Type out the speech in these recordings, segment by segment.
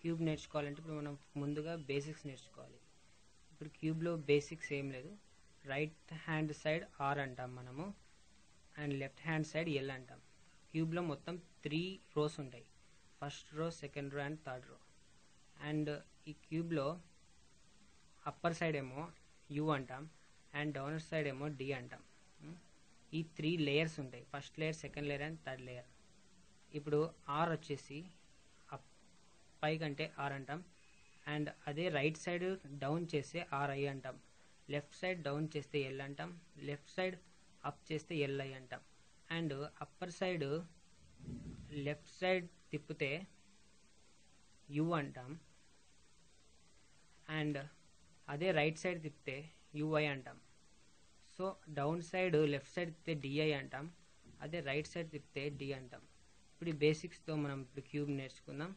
Cube నేర్చుకోవాలంటే ఇప్పుడు మనం ముందుగా బేసిక్స్ నేర్చుకోవాలి. ఇప్పుడు క్యూబ్లో బేసిక్స్ ఏం లేదు. రైట్ హ్యాండ్ సైడ్ ఆర్ అంటాం మనము, and left hand side L అంటాం. క్యూబ్లో మొత్తం 3 రోస్ ఉంటాయి. First row, second row and third row. And ఈ క్యూబ్లో అప్పర్ సైడ్ ఏమో యూ అంటాం అండ్ డౌనర్ సైడ్ ఏమో డి అంటాం. ఈ 3 లేయర్స్ ఉంటాయి. First layer, second layer and third layer. ఇప్పుడు ఆర్ వచ్చేసి పై కంటే ఆర్ అంటాం, అండ్ అదే రైట్ సైడ్ డౌన్ చేస్తే ఆర్ఐ అంటాం, లెఫ్ట్ సైడ్ డౌన్ చేస్తే ఎల్ అంటాం, లెఫ్ట్ సైడ్ అప్ చేస్తే ఎల్ఐ అంటాం. And upper side left side తిప్పితే యూ అంటాం, అండ్ అదే రైట్ సైడ్ తిప్పితే యూఐ అంటాం. So down side left side తిప్పితే డిఐ అంటాం, అదే రైట్ సైడ్ తిప్పితే డి అంటాం. ఇప్పుడు ఈ బేసిక్స్తో మనం ఇప్పుడు క్యూబ్ నేర్చుకుందాం.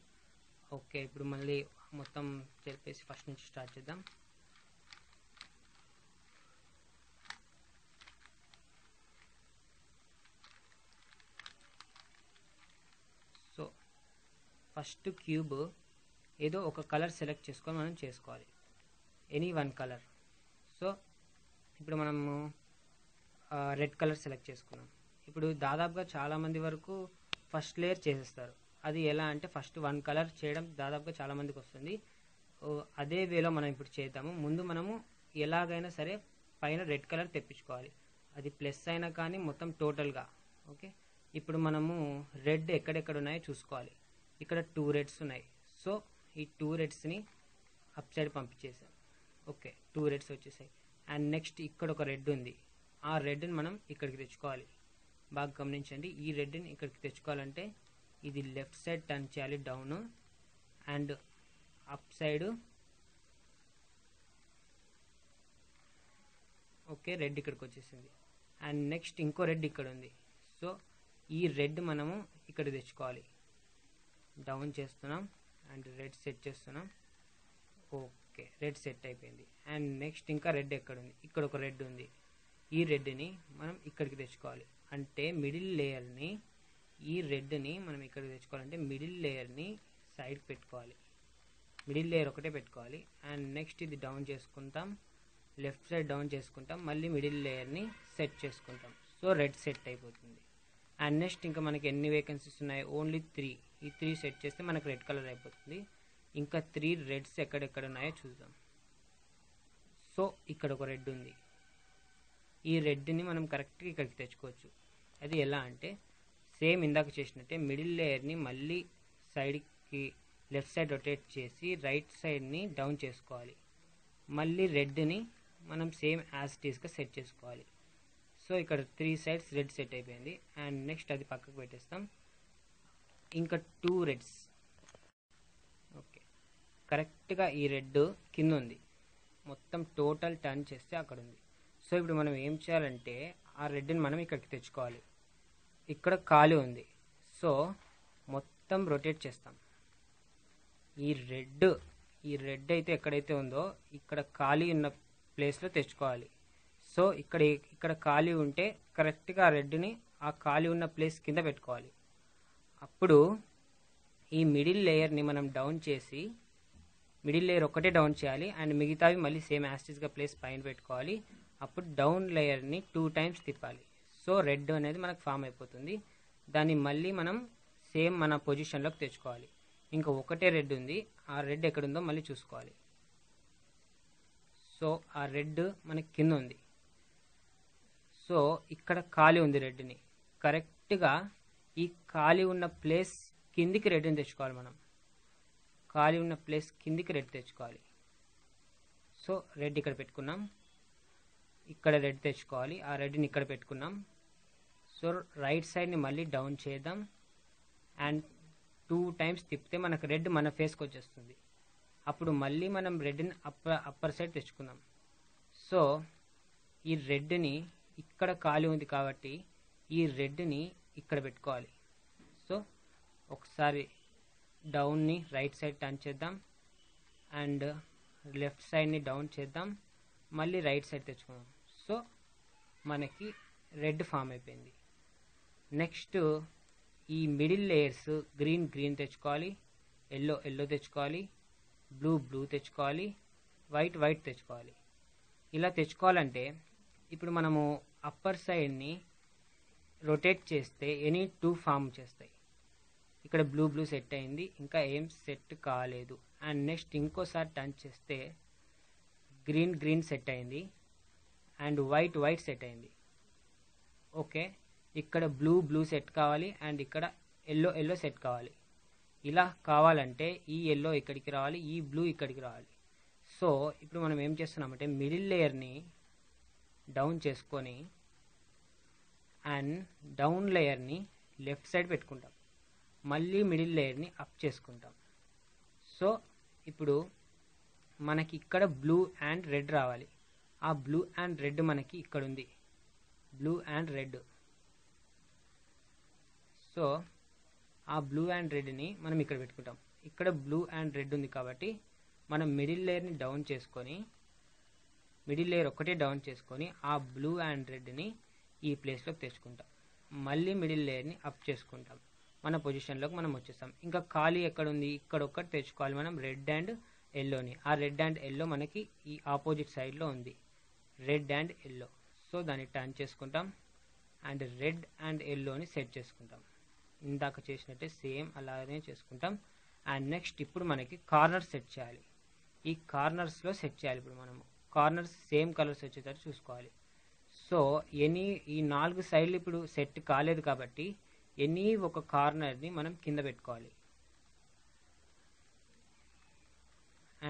ఓకే, ఇప్పుడు మళ్ళీ మొత్తం చెప్పేసి ఫస్ట్ నుంచి స్టార్ట్ చేద్దాం. సో ఫస్ట్ క్యూబ్ ఏదో ఒక కలర్ సెలెక్ట్ చేసుకొని మనం చేసుకోవాలి, ఎనీ వన్ కలర్. సో ఇప్పుడు మనము రెడ్ కలర్ సెలెక్ట్ చేసుకున్నాం. ఇప్పుడు దాదాపుగా చాలామంది వరకు ఫస్ట్ లేయర్ చేసేస్తారు. అది ఎలా అంటే ఫస్ట్ 1 కలర్ చేయడం దాదాపుగా చాలామందికి వస్తుంది. అదే వేలో మనం ఇప్పుడు చేద్దాము. ముందు మనము ఎలాగైనా సరే పైన రెడ్ కలర్ తెప్పించుకోవాలి, అది ప్లస్ అయినా కానీ మొత్తం టోటల్గా. ఓకే, ఇప్పుడు మనము రెడ్ ఎక్కడెక్కడ ఉన్నాయో చూసుకోవాలి. ఇక్కడ 2 రెడ్స్ ఉన్నాయి. సో ఈ 2 రెడ్స్ని అప్ సైడ్ పంపించేసాం. ఓకే, 2 రెడ్స్ వచ్చేసాయి. అండ్ నెక్స్ట్ ఇక్కడ ఒక రెడ్ ఉంది. ఆ రెడ్ని మనం ఇక్కడికి తెచ్చుకోవాలి. బాగా గమనించండి, ఈ రెడ్ని ఇక్కడికి తెచ్చుకోవాలంటే ఇది లెఫ్ట్ సైడ్ టర్న్ చేయాలి down, and up side. Okay, red ఇక్కడికి వచ్చేసింది. అండ్ నెక్స్ట్ ఇంకో రెడ్ ఇక్కడ ఉంది. సో ఈ రెడ్ మనము ఇక్కడ తెచ్చుకోవాలి. డౌన్ చేస్తున్నాం అండ్ రెడ్ సెట్ చేస్తున్నాం. ఓకే, రెడ్ సెట్ అయిపోయింది. అండ్ నెక్స్ట్ ఇంకా రెడ్ ఎక్కడ ఉంది? ఇక్కడ ఒక రెడ్ ఉంది. ఈ రెడ్ని మనం ఇక్కడికి తెచ్చుకోవాలి. అంటే మిడిల్ లేయర్ని, ఈ రెడ్ని మనం ఇక్కడికి తెచ్చుకోవాలంటే మిడిల్ లేయర్ని సైడ్ పెట్టుకోవాలి. మిడిల్ లేయర్ ఒకటే పెట్టుకోవాలి. అండ్ నెక్స్ట్ ఇది డౌన్ చేసుకుంటాం, లెఫ్ట్ సైడ్ డౌన్ చేసుకుంటాం, మళ్ళీ మిడిల్ లేయర్ని సెట్ చేసుకుంటాం. సో రెడ్ సెట్ అయిపోతుంది. అండ్ నెక్స్ట్ ఇంకా మనకి ఎన్ని వేకెన్సీస్ ఉన్నాయి? ఓన్లీ 3. ఈ 3 సెట్ చేస్తే మనకు రెడ్ కలర్ అయిపోతుంది. ఇంకా 3 రెడ్స్ ఎక్కడెక్కడ ఉన్నాయో చూద్దాం. సో ఇక్కడ ఒక రెడ్ ఉంది. ఈ రెడ్ని మనం కరెక్ట్గా ఇక్కడికి తెచ్చుకోవచ్చు. అది ఎలా అంటే సేమ్ ఇందాక చేసినట్టే మిడిల్ లేయర్ని మళ్ళీ సైడ్కి లెఫ్ట్ సైడ్ రొటేట్ చేసి రైట్ సైడ్ని డౌన్ చేసుకోవాలి. మళ్ళీ రెడ్ని మనం సేమ్ యాజ్ ఇట్ ఈస్గా సెట్ చేసుకోవాలి. సో ఇక్కడ 3 సైడ్స్ రెడ్ సెట్ అయిపోయింది. అండ్ నెక్స్ట్ అది పక్కకు పెట్టేస్తాం. ఇంకా 2 రెడ్స్. ఓకే, కరెక్ట్గా ఈ రెడ్ కింద ఉంది. మొత్తం టోటల్ టర్న్ చేస్తే అక్కడ ఉంది. సో ఇప్పుడు మనం ఏం చేయాలంటే ఆ రెడ్ని మనం ఇక్కడికి తెచ్చుకోవాలి. ఇక్కడ ఖాళీ ఉంది. సో మొత్తం రొటేట్ చేస్తాం. ఈ రెడ్ అయితే ఎక్కడైతే ఉందో ఇక్కడ ఖాళీ ఉన్న ప్లేస్లో తెచ్చుకోవాలి. సో ఇక్కడ ఖాళీ ఉంటే కరెక్ట్గా ఆ రెడ్ని ఆ ఖాళీ ఉన్న ప్లేస్ కింద పెట్టుకోవాలి. అప్పుడు ఈ మిడిల్ లేయర్ని మనం డౌన్ చేసి, మిడిల్ లేయర్ ఒకటే డౌన్ చేయాలి అండ్ మిగతావి మళ్ళీ సేమ్ యాస్టిస్గా ప్లేస్ పైన పెట్టుకోవాలి. అప్పుడు డౌన్ లేయర్ని 2 టైమ్స్ తిప్పాలి. సో రెడ్ అనేది మనకు ఫామ్ అయిపోతుంది. దాన్ని మళ్ళీ మనం సేమ్ మన పొజిషన్లోకి తెచ్చుకోవాలి. ఇంకా ఒకటే రెడ్ ఉంది. ఆ రెడ్ ఎక్కడుందో మళ్ళీ చూసుకోవాలి. సో ఆ రెడ్ మనకి కింద ఉంది. సో ఇక్కడ ఖాళీ ఉంది. రెడ్ని కరెక్ట్గా ఈ ఖాళీ ఉన్న ప్లేస్ కిందికి రెడ్ని తెచ్చుకోవాలి. మనం ఖాళీ ఉన్న ప్లేస్ కిందికి రెడ్ తెచ్చుకోవాలి. సో రెడ్ ఇక్కడ పెట్టుకున్నాం, ఇక్కడ రెడ్ తెచ్చుకోవాలి. ఆ రెడ్ని ఇక్కడ పెట్టుకున్నాం. సో రైట్ సైడ్ని మళ్ళీ డౌన్ చేద్దాం అండ్ 2 టైమ్స్ తిప్పితే మనకు రెడ్ మన ఫేస్కి వచ్చేస్తుంది. అప్పుడు మళ్ళీ మనం రెడ్ని అప్పర్ సైడ్ తెచ్చుకుందాం. సో ఈ రెడ్ని ఇక్కడ ఖాళీ ఉంది కాబట్టి ఈ రెడ్ని ఇక్కడ పెట్టుకోవాలి. సో ఒకసారి డౌన్ని రైట్ సైడ్ టర్న్ చేద్దాం అండ్ లెఫ్ట్ సైడ్ని డౌన్ చేద్దాం, మళ్ళీ రైట్ సైడ్ తెచ్చుకుందాం. సో మనకి రెడ్ ఫామ్ అయిపోయింది. నెక్స్ట్ ఈ మిడిల్ లేయర్స్ గ్రీన్ తెచ్చుకోవాలి, ఎల్లో తెచ్చుకోవాలి, బ్లూ తెచ్చుకోవాలి, వైట్ తెచ్చుకోవాలి. ఇలా తెచ్చుకోవాలంటే ఇప్పుడు మనము అప్పర్ సైడ్ని రొటేట్ చేస్తే ఎనీ 2 ఫామ్ చేస్తాయి. ఇక్కడ బ్లూ సెట్ అయింది, ఇంకా ఏం సెట్ కాలేదు. అండ్ నెక్స్ట్ ఇంకోసారి టర్న్ చేస్తే గ్రీన్ సెట్ అయింది అండ్ వైట్ సెట్ అయింది. ఓకే, ఇక్కడ బ్లూ సెట్ కావాలి అండ్ ఇక్కడ ఎల్లో సెట్ కావాలి. ఇలా కావాలంటే ఈ ఎల్లో ఇక్కడికి రావాలి, ఈ బ్లూ ఇక్కడికి రావాలి. సో ఇప్పుడు మనం ఏం చేస్తున్నామంటే మిడిల్ లేయర్ని డౌన్ చేసుకొని అండ్ డౌన్ లేయర్ని లెఫ్ట్ సైడ్ పెట్టుకుంటాం, మళ్ళీ మిడిల్ లేయర్ని అప్ చేసుకుంటాం. సో ఇప్పుడు మనకి ఇక్కడ బ్లూ అండ్ రెడ్ రావాలి. ఆ బ్లూ అండ్ రెడ్ మనకి ఇక్కడ ఉంది, బ్లూ అండ్ రెడ్. సో ఆ బ్లూ అండ్ రెడ్ని మనం ఇక్కడ పెట్టుకుంటాం. ఇక్కడ బ్లూ అండ్ రెడ్ ఉంది కాబట్టి మనం మిడిల్ లేయర్ని డౌన్ చేసుకొని, మిడిల్ లేయర్ ఒక్కటే డౌన్ చేసుకొని ఆ బ్లూ అండ్ రెడ్ని ఈ ప్లేస్లోకి తెచ్చుకుంటాం. మళ్ళీ మిడిల్ లేయర్ని అప్ చేసుకుంటాం, మన పొజిషన్లోకి మనం వచ్చేస్తాం. ఇంకా ఖాళీ ఎక్కడ ఉంది, ఇక్కడ ఒక్కటి తెచ్చుకోవాలి మనం రెడ్ అండ్ ఎల్లోని. ఆ రెడ్ అండ్ ఎల్లో మనకి ఈ ఆపోజిట్ సైడ్లో ఉంది, రెడ్ అండ్ ఎల్లో. సో దాన్ని టర్న్ చేసుకుంటాం అండ్ రెడ్ అండ్ ఎల్లోని సెట్ చేసుకుంటాం. ఇందాక చేసినట్టే సేమ్ అలానే చేసుకుంటాం. అండ్ నెక్స్ట్ ఇప్పుడు మనకి కార్నర్ సెట్ చేయాలి. ఈ కార్నర్స్లో సెట్ చేయాలి. ఇప్పుడు మనము కార్నర్స్ సేమ్ కలర్స్ వచ్చేటట్టు చూసుకోవాలి. సో ఈ 4 సైడ్లు ఇప్పుడు సెట్ కాలేదు కాబట్టి ఎనీ ఒక కార్నర్ని మనం కింద పెట్టుకోవాలి.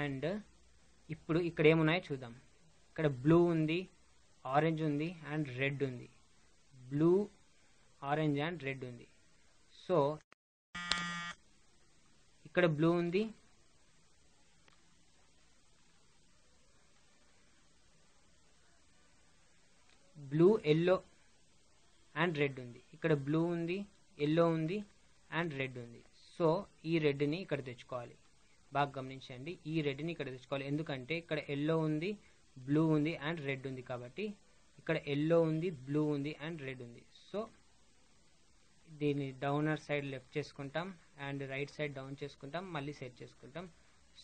అండ్ ఇప్పుడు ఇక్కడ ఏమున్నాయో చూద్దాం. ఇక్కడ బ్లూ ఉంది, ఆరెంజ్ ఉంది అండ్ రెడ్ ఉంది. బ్లూ, ఆరెంజ్ అండ్ రెడ్ ఉంది. సో ఇక్కడ బ్లూ ఉంది, బ్లూ, ఎల్లో అండ్ రెడ్ ఉంది. ఇక్కడ బ్లూ ఉంది, ఎల్లో ఉంది అండ్ రెడ్ ఉంది. సో ఈ రెడ్ని ఇక్కడ తెచ్చుకోవాలి. బాగా గమనించండి, ఈ రెడ్ని ఇక్కడ తెచ్చుకోవాలి. ఎందుకంటే ఇక్కడ ఎల్లో ఉంది, బ్లూ ఉంది అండ్ రెడ్ ఉంది కాబట్టి ఇక్కడ ఎల్లో ఉంది, బ్లూ ఉంది అండ్ రెడ్ ఉంది. సో దీన్ని డౌనర్ సైడ్ లెఫ్ట్ చేసుకుంటాం అండ్ రైట్ సైడ్ డౌన్ చేసుకుంటాం, మళ్ళీ సెట్ చేసుకుంటాం.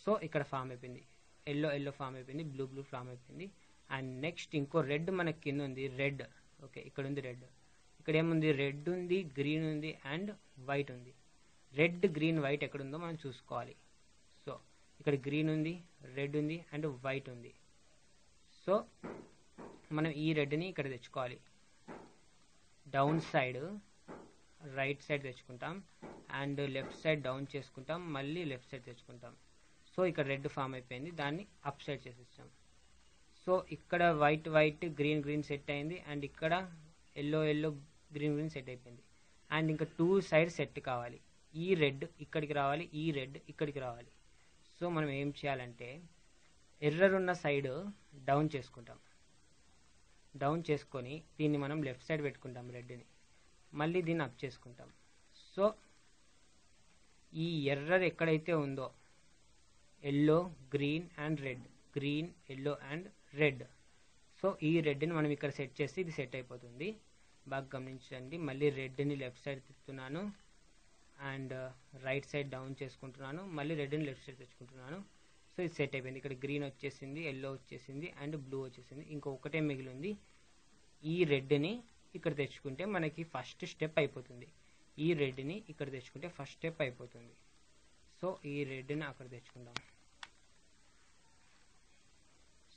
సో ఇక్కడ ఫామ్ అయిపోయింది, ఎల్లో ఫామ్ అయిపోయింది, బ్లూ ఫామ్ అయిపోయింది. అండ్ నెక్స్ట్ ఇంకో రెడ్ మనకి కింద ఉంది, రెడ్. ఓకే, ఇక్కడ ఉంది రెడ్. ఇక్కడ ఏముంది, రెడ్ ఉంది, గ్రీన్ ఉంది అండ్ వైట్ ఉంది. రెడ్, గ్రీన్, వైట్ ఎక్కడుందో మనం చూసుకోవాలి. సో ఇక్కడ గ్రీన్ ఉంది, రెడ్ ఉంది అండ్ వైట్ ఉంది. సో మనం ఈ రెడ్ని ఇక్కడ తెచ్చుకోవాలి. డౌన్ సైడ్ రైట్ సైడ్ తెచ్చుకుంటాం అండ్ లెఫ్ట్ సైడ్ డౌన్ చేసుకుంటాం, మళ్ళీ లెఫ్ట్ సైడ్ తెచ్చుకుంటాం. సో ఇక్కడ రెడ్ ఫామ్ అయిపోయింది, దాన్ని అప్ సైడ్ చేసేస్తాం. సో ఇక్కడ వైట్ గ్రీన్ సెట్ అయింది అండ్ ఇక్కడ ఎల్లో గ్రీన్ సెట్ అయిపోయింది. అండ్ ఇంకా 2 సైడ్ సెట్ కావాలి. ఈ రెడ్ ఇక్కడికి రావాలి, ఈ రెడ్ ఇక్కడికి రావాలి. సో మనం ఏం చేయాలంటే ఎర్రర్ ఉన్న సైడ్ డౌన్ చేసుకుంటాం. డౌన్ చేసుకొని దీన్ని మనం లెఫ్ట్ సైడ్ పెట్టుకుంటాం రెడ్ని, మళ్ళీ దీన్ని అప్ చేసుకుంటాం. సో ఈ ఎర్రర్ ఎక్కడైతే ఉందో yellow, green and red, green, yellow and red. So ఈ రెడ్ని మనం ఇక్కడ సెట్ చేస్తే ఇది సెట్ అయిపోతుంది. బాగా గమనించండి, మళ్ళీ రెడ్ని లెఫ్ట్ సైడ్ తిప్పుతున్నాను అండ్ రైట్ సైడ్ డౌన్ చేసుకుంటున్నాను, మళ్ళీ రెడ్ని లెఫ్ట్ సైడ్ తెచ్చుకుంటున్నాను. సో ఇది సెట్ అయిపోయింది. ఇక్కడ గ్రీన్ వచ్చేసింది, ఎల్లో వచ్చేసింది అండ్ బ్లూ వచ్చేసింది. ఇంకొకటే మిగిలి ఉంది. ఈ రెడ్ని ఇక్కడ తెచ్చుకుంటే మనకి ఫస్ట్ స్టెప్ అయిపోతుంది. ఈ రెడ్ని ఇక్కడ తెచ్చుకుంటే ఫస్ట్ స్టెప్ అయిపోతుంది. సో ఈ రెడ్ని అక్కడ తెచ్చుకుందాం.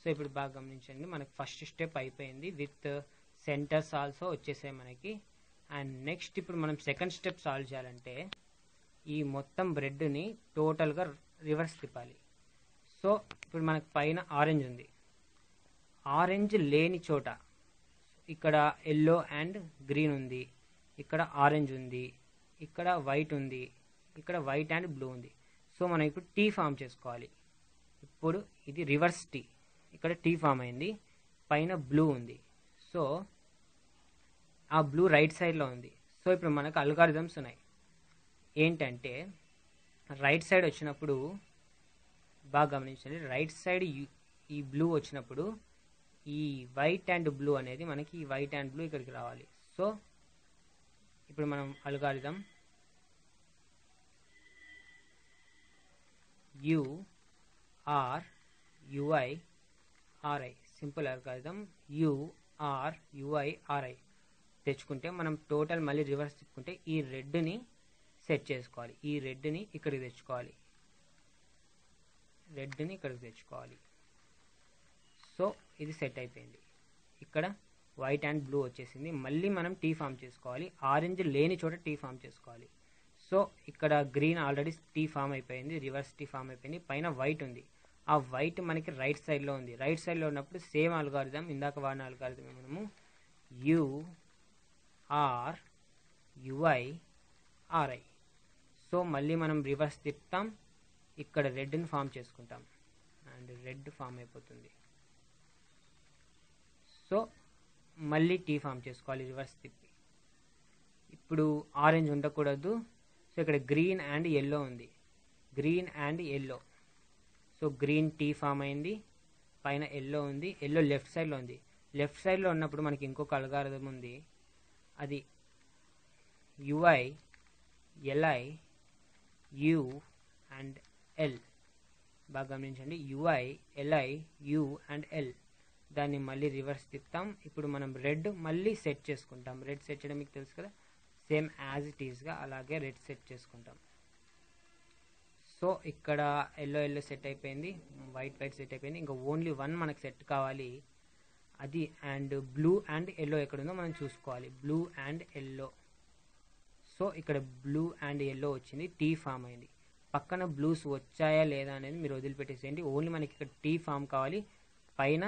సో ఇప్పుడు బాగా గమనించండి, మనకి ఫస్ట్ స్టెప్ అయిపోయింది. విత్ సెంటర్స్ ఆల్సో వచ్చేసాయి మనకి. అండ్ నెక్స్ట్ ఇప్పుడు మనం సెకండ్ స్టెప్ సాల్వ్ చేయాలంటే ఈ మొత్తం బ్రెడ్ని టోటల్గా రివర్స్ తిప్పాలి. సో ఇప్పుడు మనకు పైన ఆరెంజ్ ఉంది, ఆరెంజ్ లేని చోట ఇక్కడ ఎల్లో అండ్ గ్రీన్ ఉంది, ఇక్కడ ఆరెంజ్ ఉంది, ఇక్కడ వైట్ ఉంది, ఇక్కడ వైట్ అండ్ బ్లూ ఉంది. సో మనం ఇప్పుడు టీ ఫామ్ చేసుకోవాలి. ఇప్పుడు ఇది రివర్స్ టీ. ఇక్కడ టీ ఫామ్ అయింది, పైన బ్లూ ఉంది. సో ఆ బ్లూ రైట్ సైడ్లో ఉంది. సో ఇప్పుడు మనకు అల్గారిథమ్స్ ఉన్నాయి. ఏంటంటే రైట్ సైడ్ వచ్చినప్పుడు బాగా గమనించండి, రైట్ సైడ్ ఈ బ్లూ వచ్చినప్పుడు ఈ వైట్ అండ్ బ్లూ అనేది మనకి ఈ వైట్ అండ్ బ్లూ ఇక్కడికి రావాలి. సో ఇప్పుడు మనం algorithm URUIRI simple algorithm URUIRI తెచ్చుకుంటే మనం టోటల్ మళ్ళీ రివర్స్ తిప్పుకుంటే ఈ రెడ్ని సెట్ చేసుకోవాలి. ఈ రెడ్ని ఇక్కడికి తెచ్చుకోవాలి. సో ఇది సెట్ అయిపోయింది. ఇక్కడ వైట్ అండ్ బ్లూ వచ్చేసింది. మళ్ళీ మనం టీ ఫామ్ చేసుకోవాలి. ఆరెంజ్ లేని చోట టీ ఫామ్ చేసుకోవాలి. సో ఇక్కడ గ్రీన్ ఆల్రెడీ టీ ఫామ్ అయిపోయింది, రివర్స్ టీ ఫామ్ అయిపోయింది. పైన వైట్ ఉంది. ఆ వైట్ మనకి రైట్ సైడ్లో ఉంది. రైట్ సైడ్లో ఉన్నప్పుడు సేమ్ అల్గారిథం, ఇందాక వాడిన అల్గారిథం మనము URUIRI. సో మళ్ళీ మనం రివర్స్ తిప్పుతాం, ఇక్కడ రెడ్ని ఫామ్ చేసుకుంటాం అండ్ రెడ్ ఫామ్ అయిపోతుంది. సో మళ్ళీ టీ ఫామ్ చేసుకోవాలి రివర్స్ తిప్పి. ఇప్పుడు ఆరెంజ్ ఉండకూడదు. సో ఇక్కడ గ్రీన్ అండ్ ఎల్లో ఉంది. సో గ్రీన్ టీ ఫామ్ అయింది. పైన ఎల్లో ఉంది. ఎల్లో లెఫ్ట్ సైడ్లో ఉంది. లెఫ్ట్ సైడ్లో ఉన్నప్పుడు మనకి ఇంకొక అల్గారిథం ఉంది. అది UI, LI, U and L. బాగా గమనించండి. UI, LI, U and L. దాన్ని మళ్ళీ రివర్స్ తిప్పుతాం. ఇప్పుడు మనం రెడ్ మళ్ళీ సెట్ చేసుకుంటాం. రెడ్ సెట్ చేయడం మీకు తెలుసు కదా, సేమ్ యాజ్ ఇట్ ఈస్గా అలాగే రెడ్ సెట్ చేసుకుంటాం. సో ఇక్కడ ఎల్లో సెట్ అయిపోయింది, వైట్ సెట్ అయిపోయింది. ఇంకా ఓన్లీ వన్ మనకు సెట్ కావాలి, అది అండ్ బ్లూ అండ్ ఎల్లో ఎక్కడుందో మనం చూసుకోవాలి. Blue and yellow. సో ఇక్కడ బ్లూ అండ్ ఎల్లో వచ్చింది, టీ ఫామ్ అయింది. పక్కన బ్లూస్ వచ్చాయా లేదా అనేది మీరు వదిలిపెట్టేసేయండి. ఓన్లీ మనకి ఇక్కడ టీ ఫామ్ కావాలి, పైన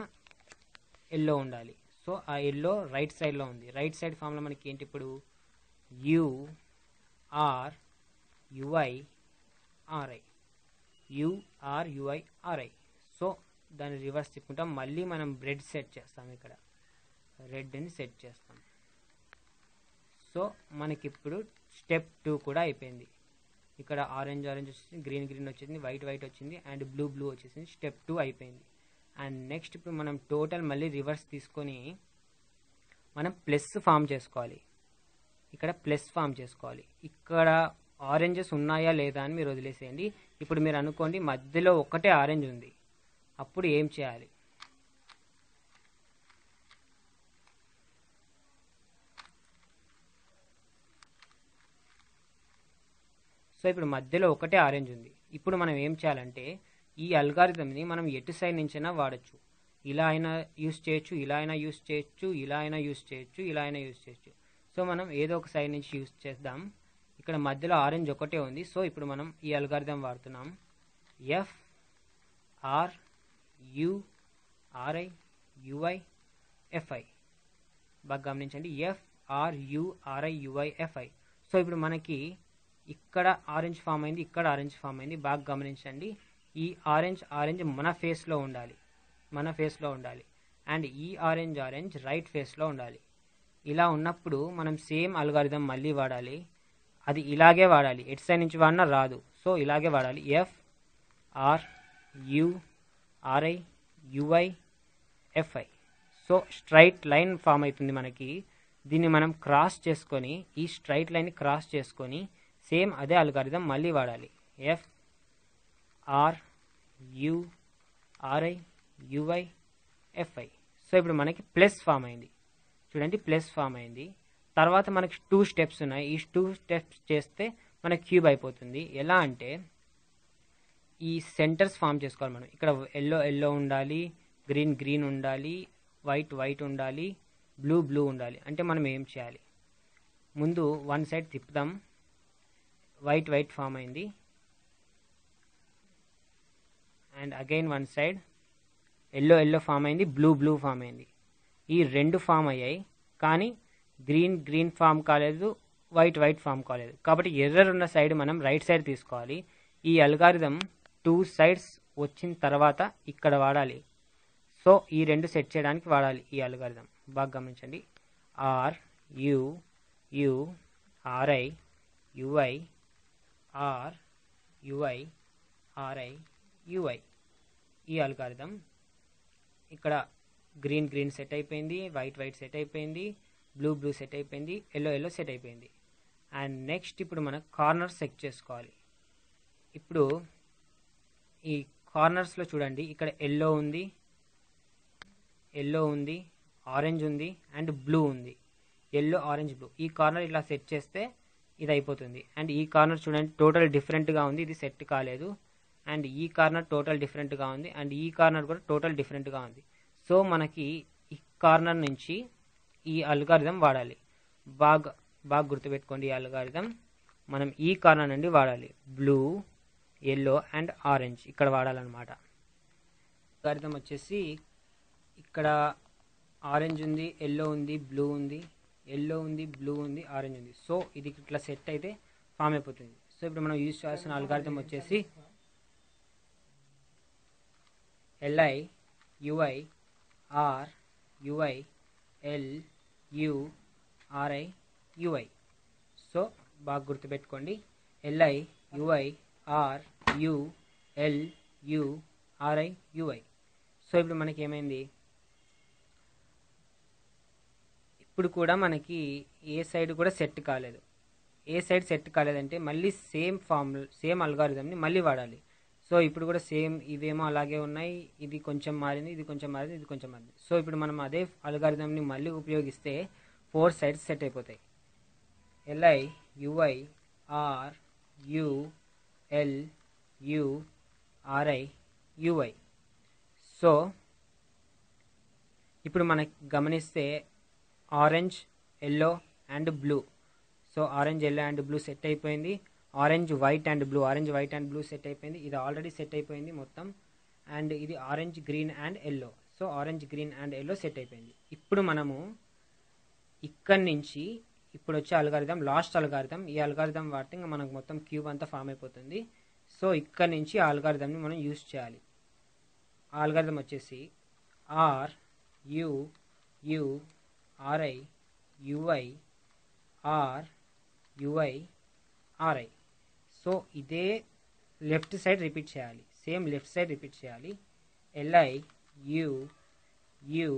ఎల్లో ఉండాలి. సో ఆ ఎల్లో రైట్ సైడ్లో ఉంది. రైట్ సైడ్ ఫామ్లో మనకి ఏంటి ఇప్పుడు URUIRI. సో దాన్ని రివర్స్ తిప్పుకుంటాం. మళ్ళీ మనం రెడ్ సెట్ చేస్తాం. ఇక్కడ రెడ్ని సెట్ చేస్తాం. సో మనకిప్పుడు స్టెప్ 2 కూడా అయిపోయింది. ఇక్కడ ఆరెంజ్ వచ్చింది, గ్రీన్ వచ్చింది, వైట్ వచ్చింది అండ్ బ్లూ వచ్చేసింది. స్టెప్ 2 అయిపోయింది. అండ్ నెక్స్ట్ ఇప్పుడు మనం టోటల్ మళ్ళీ రివర్స్ తీసుకొని మనం ప్లస్ ఫామ్ చేసుకోవాలి. ఇక్కడ ప్లస్ ఫామ్ చేసుకోవాలి. ఇక్కడ ఆరెంజెస్ ఉన్నాయా లేదా అని మీరు వదిలేసేయండి. ఇప్పుడు మీరు అనుకోండి మధ్యలో ఒకటే ఆరెంజ్ ఉంది, అప్పుడు ఏం చేయాలి? సో ఇప్పుడు మధ్యలో ఒకటే ఆరెంజ్ ఉంది. ఇప్పుడు మనం ఏం చేయాలంటే ఈ అల్గారిథంని మనం ఎటు సైడ్ నుంచైనా వాడచ్చు. ఇలా అయినా యూస్ చేయొచ్చు, ఇలా అయినా యూస్ చేయొచ్చు, ఇలా అయినా యూస్ చేయొచ్చు, ఇలా అయినా యూస్ చేయొచ్చు. సో మనం ఏదో ఒక సైడ్ నుంచి యూస్ చేద్దాం. ఇక్కడ మధ్యలో ఆరెంజ్ ఒకటే ఉంది. సో ఇప్పుడు మనం ఈ అల్గారిథం వాడుతున్నాం. FRURIUIFI. బాగా గమనించండి, FRURIUIFI. సో ఇప్పుడు మనకి ఇక్కడ ఆరెంజ్ ఫామ్ అయింది, ఇక్కడ ఆరెంజ్ ఫామ్ అయింది. బాగా గమనించండి, ఈ ఆరెంజ్ మన ఫేస్లో ఉండాలి, అండ్ ఈ ఆరెంజ్ రైట్ ఫేస్లో ఉండాలి. ఇలా ఉన్నప్పుడు మనం సేమ్ అల్గారిథం మళ్ళీ వాడాలి. అది ఇలాగే వాడాలి, ఎటు సైడ్ నుంచి వాడినా రాదు. సో ఇలాగే వాడాలి. FRURIUIFI. So straight line form అవుతుంది మనకి. దీన్ని మనం క్రాస్ చేసుకొని, ఈ స్ట్రైట్ లైన్ని క్రాస్ చేసుకొని సేమ్ అదే అల్గారిథం మళ్ళీ వాడాలి. FRURIUIFI. సో ఇప్పుడు మనకి ప్లస్ ఫామ్ అయింది. చూడండి, ప్లస్ ఫామ్ అయింది. తర్వాత మనకి 2 స్టెప్స్ ఉన్నాయి. ఈ 2 స్టెప్స్ చేస్తే మనకి క్యూబ్ అయిపోతుంది. ఎలా అంటే ఈ సెంటర్స్ ఫామ్ చేసుకోవాలి మనం. ఇక్కడ ఎల్లో ఉండాలి, గ్రీన్ ఉండాలి, వైట్ ఉండాలి, బ్లూ ఉండాలి. అంటే మనం ఏం చేయాలి? ముందు వన్ సైడ్ తిప్పుదాం. వైట్ ఫామ్ అయింది and again one side yellow form అయింది, బ్లూ ఫామ్ అయింది. ఈ 2 ఫామ్ అయ్యాయి, కానీ గ్రీన్ ఫామ్ కాలేదు, వైట్ ఫామ్ కాలేదు. కాబట్టి ఎర్రర్ ఉన్న సైడ్ మనం రైట్ సైడ్ తీసుకోవాలి. ఈ అల్గారిథం 2 సైడ్స్ వచ్చిన తర్వాత ఇక్కడ వాడాలి. సో ఈ 2 సెట్ చేయడానికి వాడాలి ఈ అల్గారిథం. బాగా గమనించండి. RURIUI ఈ అల్గారిథం. ఇక్కడ గ్రీన్ సెట్ అయిపోయింది, వైట్ సెట్ అయిపోయింది, బ్లూ సెట్ అయిపోయింది, ఎల్లో సెట్ అయిపోయింది. అండ్ నెక్స్ట్ ఇప్పుడు మనం కార్నర్ సెట్ చేసుకోవాలి. ఇప్పుడు ఈ కార్నర్స్లో చూడండి, ఇక్కడ ఎల్లో ఉంది, ఆరెంజ్ ఉంది అండ్ బ్లూ ఉంది. Yellow, orange, blue. ఈ కార్నర్ ఇలా సెట్ చేస్తే ఇది అయిపోతుంది. అండ్ ఈ కార్నర్ చూడండి టోటల్ డిఫరెంట్గా ఉంది, ఇది సెట్ కాలేదు. అండ్ ఈ కార్నర్ టోటల్ డిఫరెంట్గా ఉంది అండ్ ఈ కార్నర్ కూడా టోటల్ డిఫరెంట్గా ఉంది. సో మనకి ఈ కార్నర్ నుంచి ఈ అల్గారిథం వాడాలి. బాగా గుర్తుపెట్టుకోండి, ఈ అల్గారిథం మనం ఈ కార్నర్ నుండి వాడాలి. బ్లూ, ఎల్లో అండ్ ఆరెంజ్ ఇక్కడ వాడాలన్నమాట. అల్గారిథం వచ్చేసి ఇక్కడ ఆరెంజ్ ఉంది, ఎల్లో ఉంది, బ్లూ ఉంది, ఎల్లో ఉంది, బ్లూ ఉంది, ఆరెంజ్ ఉంది. సో ఇది ఇట్లా సెట్ అయితే ఫామ్ అయిపోతుంది. సో ఇప్పుడు మనం యూజ్ చేయాల్సిన అల్గారిథం వచ్చేసి LI UI R UI L U RI UI. So బాగా గుర్తుపెట్టుకోండి, LI UI R U L U RI UI. So ఇప్పుడు మనకి ఏమైంది, ఇప్పుడు కూడా మనకి ఏ సైడ్ కూడా సెట్ కాలేదు. ఏ సైడ్ సెట్ కాలేదంటే మళ్ళీ సేమ్ అల్గారిథంని మళ్ళీ వాడాలి. సో ఇప్పుడు కూడా సేమ్ ఇవేమో అలాగే ఉన్నాయి, ఇది కొంచెం మారింది, ఇది కొంచెం మారింది, ఇది కొంచెం మారింది. సో ఇప్పుడు మనం అదే అల్గారిథంని మళ్ళీ ఉపయోగిస్తే 4 సైడ్స్ సెట్ అయిపోతాయి. LI UI R U L U RI UI. So ఇప్పుడు మనకి గమనిస్తే orange, yellow and blue. So orange, yellow and blue set అయిపోయింది. Orange, white and blue set అయిపోయింది. ఇది ఆల్రెడీ సెట్ అయిపోయింది మొత్తం. అండ్ ఇది orange, green and yellow. So orange, green and yellow set అయిపోయింది. ఇప్పుడు మనము ఇక్కడి నుంచి ఇప్పుడు వచ్చే అల్గారిథం లాస్ట్ అల్గారిథం, ఈ అల్గారిథం వాడితే ఇంకా మనకు మొత్తం క్యూబ్ అంతా ఫామ్ అయిపోతుంది. సో ఇక్కడి నుంచి ఆ అల్గారిథంని మనం యూజ్ చేయాలి. ఆ అల్గారిథం వచ్చేసి R U U RI UI R UI RI. So ఇదే లెఫ్ట్ సైడ్ రిపీట్ చేయాలి, సేమ్ లెఫ్ట్ సైడ్ రిపీట్ చేయాలి. LI U U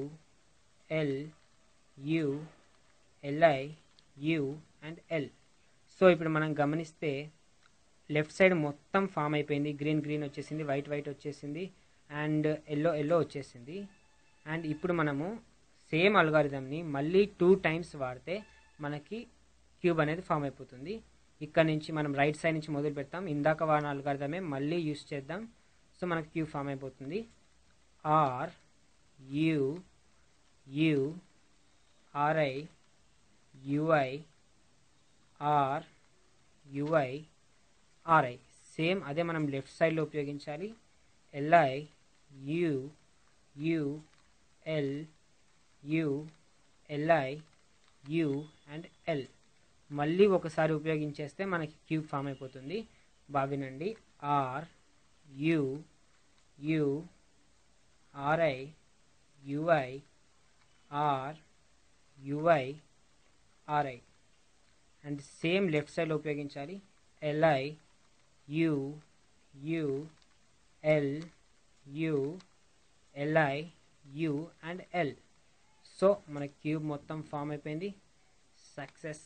L U LI U and L. So ఇప్పుడు మనం గమనిస్తే లెఫ్ట్ సైడ్ మొత్తం ఫామ్ అయిపోయింది. గ్రీన్ వచ్చేసింది, వైట్ వచ్చేసింది అండ్ ఎల్లో వచ్చేసింది. అండ్ ఇప్పుడు మనము సేమ్ అల్గారిథంని మళ్ళీ 2 టైమ్స్ వాడితే మనకి క్యూబ్ అనేది ఫామ్ అయిపోతుంది. ఇక్కడ నుంచి మనం రైట్ సైడ్ నుంచి మొదలు పెడతాం, ఇందాక వాడిన అల్గారిథమే మళ్ళీ యూస్ చేద్దాం. సో మనకి క్యూబ్ ఫామ్ అయిపోతుంది. R U U RI UI R UI RI. Same అదే మనం లెఫ్ట్ సైడ్లో ఉపయోగించాలి. LI U U L U LI U and L. మళ్ళీ ఒకసారి ఉపయోగించేస్తే మనకి క్యూబ్ ఫామ్ అయిపోతుంది. బాగా వినండి, R U U RI UI R UI RI. And same left సైడ్లో ఉపయోగించాలి. LI U U L U LI U and L. So మన cube మొత్తం ఫామ్ అయిపోయింది. సక్సెస్.